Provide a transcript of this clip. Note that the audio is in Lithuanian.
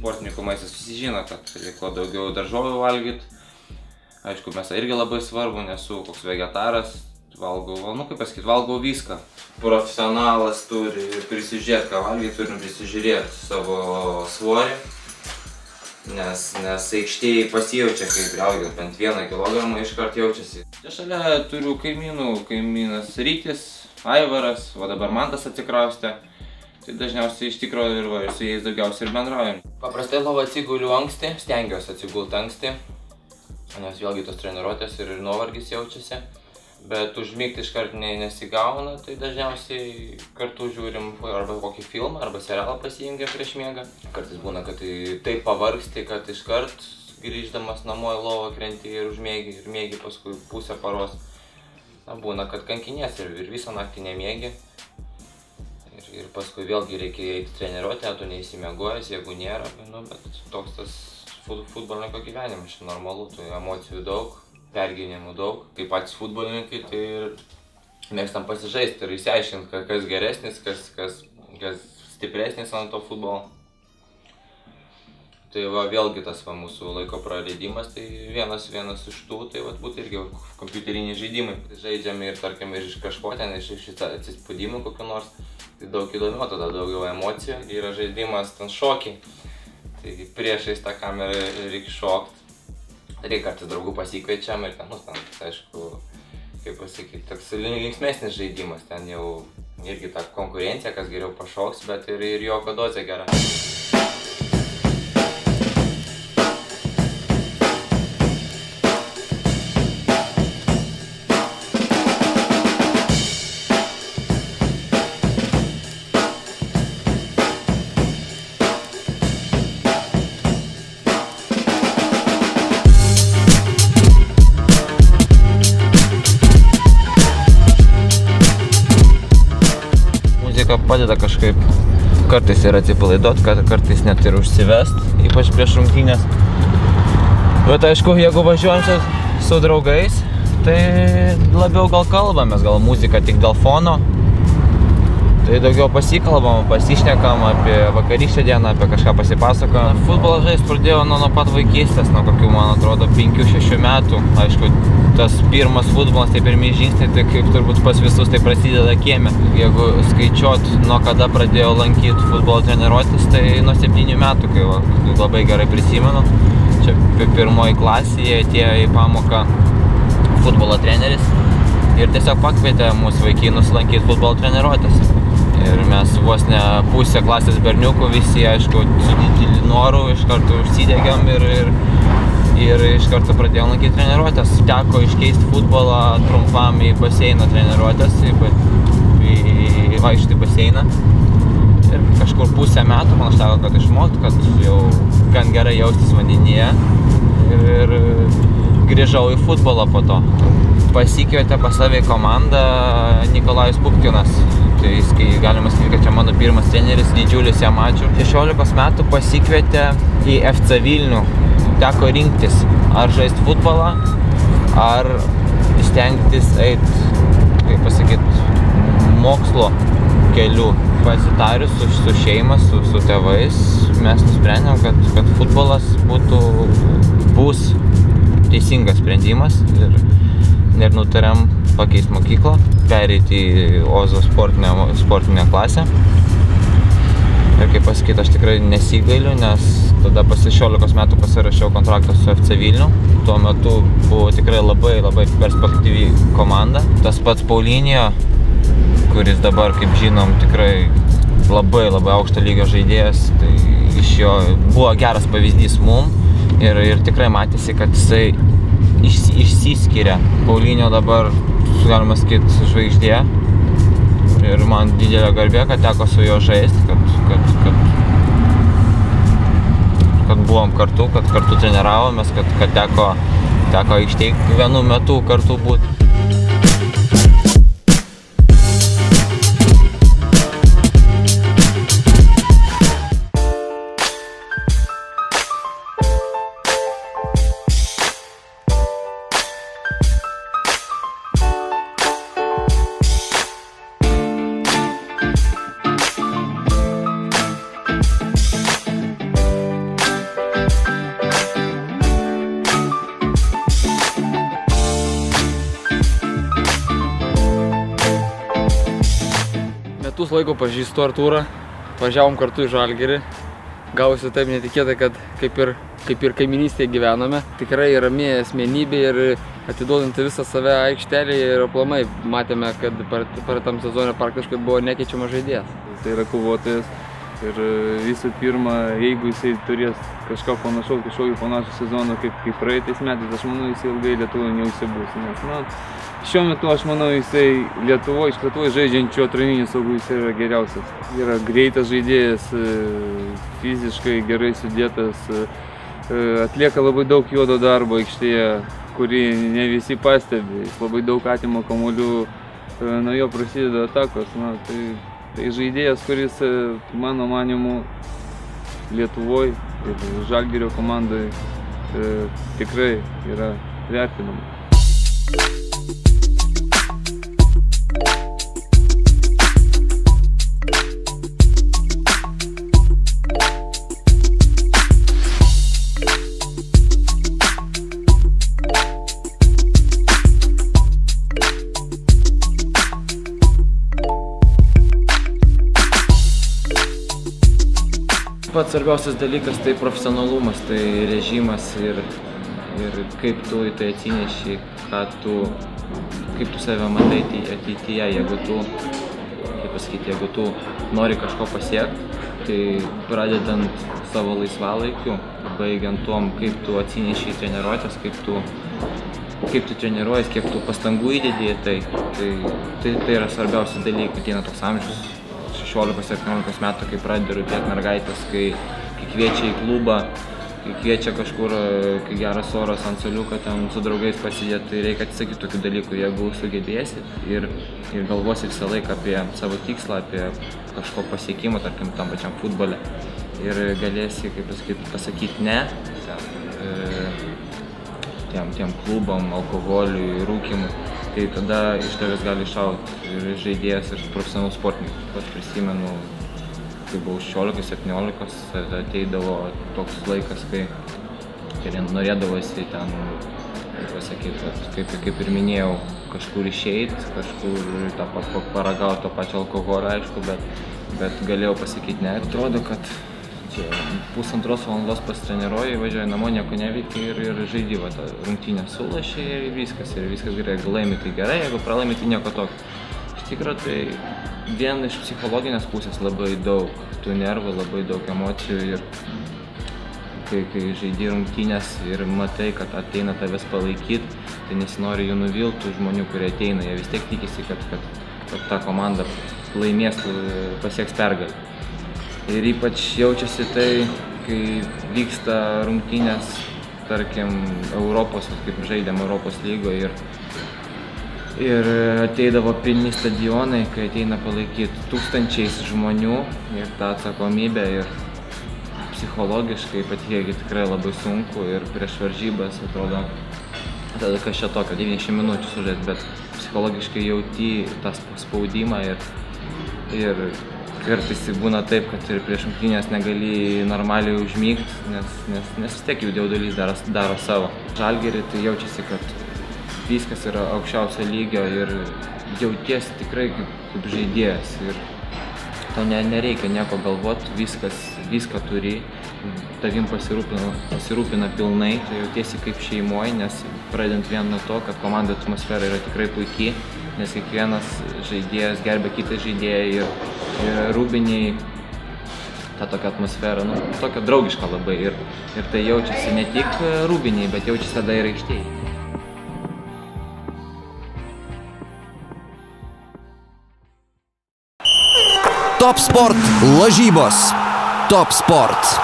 sportininkų maistas visi žino, kad reikia daugiau daržovių valgyti. Aišku, mėsa irgi labai svarbu, nesu koks vegetaras, valgau, kaip pasakyti, valgau viską. Profesionalas turi prisižiūrėti, ką valgyti, turim prisižiūrėti savo svorį, nes aikštėje pasijaučia, kai priaugint bent 1 kilogramą iškart jaučiasi. Čia šalia turiu kaimynų, kaimynas Rytis, Aivaras, o dabar Mantas atsikraustė. Tai dažniausiai iš tikrųjų ir su jais daugiausiai ir bendraujam. Paprastai lovą atsiguliu anksti, stengiuosi atsigulti anksti, nes vėlgi tos treniruotės ir nuovargis jaučiasi. Bet užmigti iškart nesigauna, tai dažniausiai kartu žiūrim arba kokį filmą, arba serialą pasijungiam prieš miegą. Kartais būna, kad taip pavargsti, kad iškart grįždamas namo į lovą krenti ir užmiegi, ir miegi paskui pusę paros. Būna, kad kankinies ir visą naktį nemiegi. Ir paskui vėlgi reikia eiti treniruotę, tu neįsimiegojęs, jeigu nėra, bet toks tas futbolininko gyvenimas, čia normalu, tų emocijų daug. Pergyvenimų daug. Kaip patys futbolininkai, tai ir mėgstam pasižaisti ir išsiaiškinti, kas geresnis, kas stipresnis ant to futbolo. Tai vėlgi tas mūsų laiko praleidimas, tai vienas iš tų, tai būtų irgi kompiuteriniai žaidimai. Žaidžiam ir tarkim iš kažko ten, iš atsispūdimų kokių nors, tai daug įdomiau, tada daugiau emocijų. Yra žaidimas ten šokiai, tai priešais tą kamerą reikia šokti. Reikia kartais draugų pasikviečiam ir ten, aišku, kaip pasakyti, toks linksmesnis žaidimas, ten jau irgi ta konkurencija, kas geriau pašoks, bet ir juoko dozė gera. Padeda kažkaip kartais ir atsipalaiduot, kartais net ir užsivest, ypač prieš rungtynes. Bet aišku, jeigu važiuojam su draugais, tai labiau gal kalbamės, gal muzika tik dėl fono. Tai daugiau pasikalbam, pasišnekam apie vakarykštę dieną, apie kažką pasipasakojam. Futbolą žaist pradėjau nuo pat vaikystės, nuo kokių, man atrodo, 5-6 metų. Aišku, tas pirmas futbolas, tai pirmieji žingsniai, tai kaip turbūt pas visus tai prasideda kieme. Jeigu skaičiuot, nuo kada pradėjau lankyti futbolo treniruotis, tai nuo 7 metų, kai labai gerai prisimenu. Čia pirmoji klasėje atėjo į pamoką futbolo treneris ir tiesiog pakvietė mūsų vaikinus lankyti futbolo treniruotis. Ir mes vos ne pusę klasės berniukų visi, aišku, su dideliu noru iš karto užsidegėm ir iš karto pradėjom lankyti treniruotės. Teko iškeisti futbolą trumpam į baseiną treniruotės, į vaikštį baseiną. Ir kažkur pusę metų man teko kad išmokti, kad jau gan gerai jaustis vandenyje. Ir grįžau į futbolą po to. Pasikvietė pas save į komandą Nikolajus Pupkinas. Tai galima sakyti, kad čia mano pirmas treneris, didžiulis jam ačiū. 16 metų pasikvietė į FC Vilnių. Teko rinktis, ar žaisti futbolą, ar stengtis eiti, kaip pasakyti, mokslo keliu. Pasitarius su šeima, su tėvais, mes nusprendėm, kad futbolas bus teisingas sprendimas ir nutarėm pakeisti mokyklą, pereiti į Ozo sportinę klasę. Ir kaip pasakyti, aš tikrai nesigailiu, nes tada pas 16 metų pasirašiau kontraktą su FC Vilnių. Tuo metu buvo tikrai labai perspektyvi komanda. Tas pats Paulinio, kuris dabar, kaip žinom, tikrai labai aukšto lygio žaidėjas, tai iš jo buvo geras pavyzdys mum ir tikrai matėsi, kad jisai išsiskiria. Paulinio dabar, galima sakyti, žvaigždė ir man didelė garbė, kad teko su juo žaisti, kad buvom kartu, kad kartu treniravomės, kad teko aikštėje vienu metu kartu būti. laiko pažįstu Artūrą, važiavom kartu į Žalgirį. Gausi taip netikėtai, kad kaip ir kaiminystėje gyvename. Tikrai rami asmenybė ir atiduodanti visą save aikštelėje ir aplamai matėme, kad per tam sezonę praktiškai buvo nekeičiamas žaidėjas. Tai yra kovotojas ir visų pirma, jeigu jisai turės kažką panašaus, kažkokį panašų sezoną kaip praeitais metais, aš manau, jisai ilgai Lietuvoje neužsibus. Nes, šiuo metu aš manau, jisai iš Lietuvoje žaidžiančių atraminių saugų jisai yra geriausias. Yra greitas žaidėjas, fiziškai gerai sudėtas, atlieka labai daug juodo darbo aikštėje, kurį ne visi pastebi. Jis labai daug atima kamuolių, nuo jo prasideda atakos. Tai žaidėjas, kuris, mano manimu, Lietuvoje ir Žalgirio komandai tikrai yra vertinama. Pats svarbiausias dalykas tai profesionalumas, tai režimas ir kaip tu į tai atsineši, kaip tu save matai ateityje. Jeigu tu nori kažko pasiekti, tai pradedant savo laisvalaikiu, baigiant tom, kaip tu atsineši į treniruotes, kaip tu treniruojies, kiek tu pastangų įdedi į tai. Tai yra svarbiausias dalykas, ateina toks amžius. 16-17 metų, kai pradeda rūpėti mergaitės, kai kviečia į klubą, kai kviečia kažkur, kai geras oras ant suoliuko ten su draugais pasidėti, tai reikia atsisakyti tokių dalykų, jeigu sugebėsit ir galvosi visą laiką apie savo tikslą, apie kažko pasiekimą, tarkim, tam pačiam futbole. Ir galėsi, kaip pasakyti ne tiem klubam, alkoholiui, rūkimui. Tai tada iš tavęs gali iššauti ir žaidėjas, ir profesionalus sportininkas. Aš prisimenu, kai buvau 16-17, ateidavo toks laikas, kai norėdavosi ten, kaip ir minėjau, kažkur išeiti, kažkur paragauti to pačio alkoholio, aišku, bet galėjau pasakyti ne. Atrodo, kad čia pusantros valandos pasitreniruoji, važiuoji namo, nieko neveikia ir žaidi tą rungtynę sulašė ir viskas gerai. Jeigu laimi, tai gerai, jeigu pralaimi, tai nieko tokio. Iš tikrųjų, tai vien iš psichologinės pusės labai daug tų nervų, labai daug emocijų ir kai žaidi rungtynės ir matai, kad ateina tavęs palaikyti, tai nesinori jų nuvilti žmonių, kurie ateina. Jie vis tiek tikisi, kad ta komanda laimės, pasieks pergalę. Ir ypač jaučiasi tai, kai vyksta rungtynės, tarkim, Europos, kaip žaidėm Europos lygoje ir ateidavo pilni stadionai, kai ateina palaikyti tūkstančiais žmonių ir tą atsakomybę ir psichologiškai ypatingai tikrai labai sunku ir prieš varžybas atrodo, tada kas čia tokio, 90 minučių sužaist, bet psichologiškai jauti tą spaudimą ir kartais būna taip, kad ir prieš rungtynes negali normaliai užmigti, nes vis tiek jaudulys daro savo. Žalgirį tai jaučiasi, kad viskas yra aukščiausio lygio ir jautiesi tikrai kaip žaidėjas. Ir tau nereikia nieko galvoti, viską turi, tavim pasirūpina pilnai, tai jautiesi kaip šeimoje, nes pradedant vien nuo to, kad komandų atmosfera yra tikrai puikiai, nes kiekvienas žaidėjas gerbia kitą žaidėją ir rūbiniai tą tokią atmosferą, tokią draugišką labai ir tai jaučiasi ne tik rūbiniai, bet jaučiasi tada ir aikštėje. Top Sport lažybos. Top Sport.